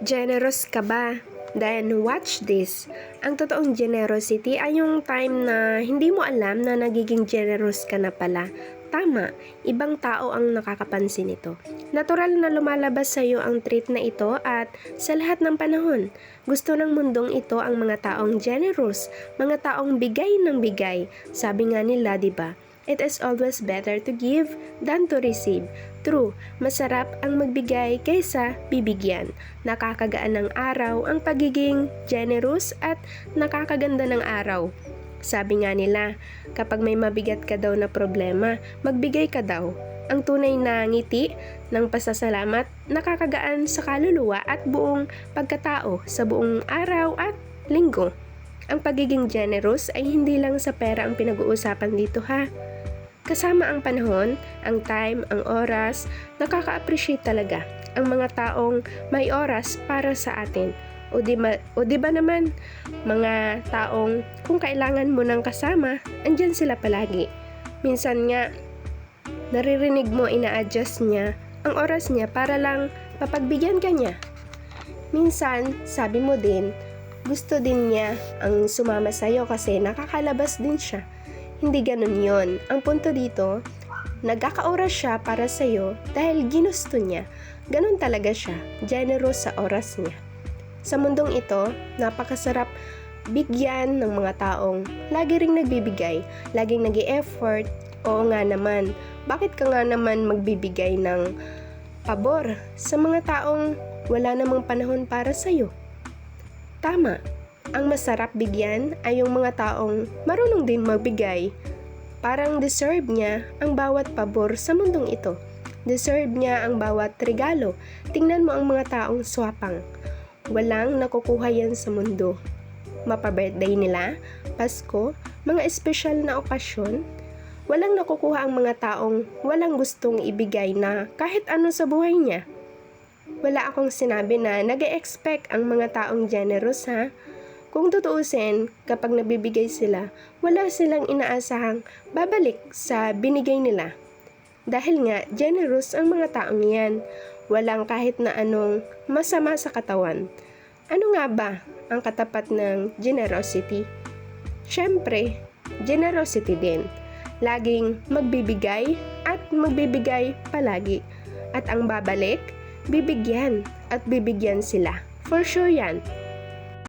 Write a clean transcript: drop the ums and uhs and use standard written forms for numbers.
Generous ka ba? Then watch this. Ang totoong generosity ay yung time na hindi mo alam na nagiging generous ka na pala. Tama, ibang tao ang nakakapansin ito. Natural na lumalabas sa iyo ang trait na ito at sa lahat ng panahon, gusto ng mundong ito ang mga taong generous, mga taong bigay ng bigay. Sabi nga nila, 'di ba? It is always better to give than to receive. True, masarap ang magbigay kaysa bibigyan. Nakakagaan ng araw ang pagiging generous at nakakaganda ng araw. Sabi nga nila, kapag may mabigat ka daw na problema, magbigay ka daw. Ang tunay na ngiti ng pasasalamat, nakakagaan sa kaluluwa at buong pagkatao sa buong araw at linggo. Ang pagiging generous ay hindi lang sa pera ang pinag-uusapan dito ha. Kasama ang panahon, ang time, ang oras, nakaka-appreciate talaga ang mga taong may oras para sa atin. O di ba naman, mga taong kung kailangan mo ng kasama, andyan sila palagi. Minsan nga, naririnig mo ina-adjust niya ang oras niya para lang mapagbigyan ka niya. Minsan, sabi mo din, gusto din niya ang sumama sa'yo kasi nakakalabas din siya. Hindi ganun yon. Ang punto dito, nagkakaoras siya para sa'yo dahil ginusto niya. Ganun talaga siya, generous sa oras niya. Sa mundong ito, napakasarap bigyan ng mga taong lagi ring nagbibigay, laging nag-e-effort. Oo nga naman, bakit ka nga naman magbibigay ng pabor sa mga taong wala namang panahon para sa'yo? Tama. Ang masarap bigyan ay yung mga taong marunong din magbigay. Parang deserve niya ang bawat pabor sa mundong ito. Deserve niya ang bawat regalo. Tingnan mo ang mga taong swapang. Walang nakukuha yan sa mundo. Mapa-birthday nila, Pasko, mga espesyal na okasyon. Walang nakukuha ang mga taong walang gustong ibigay na kahit ano sa buhay niya. Wala akong sinabi na nag-e-expect ang mga taong generous ha. Kung tutuusin, kapag nabibigay sila, wala silang inaasahang babalik sa binigay nila. Dahil nga, generous ang mga taong yan. Walang kahit na anong masama sa katawan. Ano nga ba ang katapat ng generosity? Siyempre, generosity din. Laging magbibigay at magbibigay palagi. At ang babalik, bibigyan at bibigyan sila. For sure yan.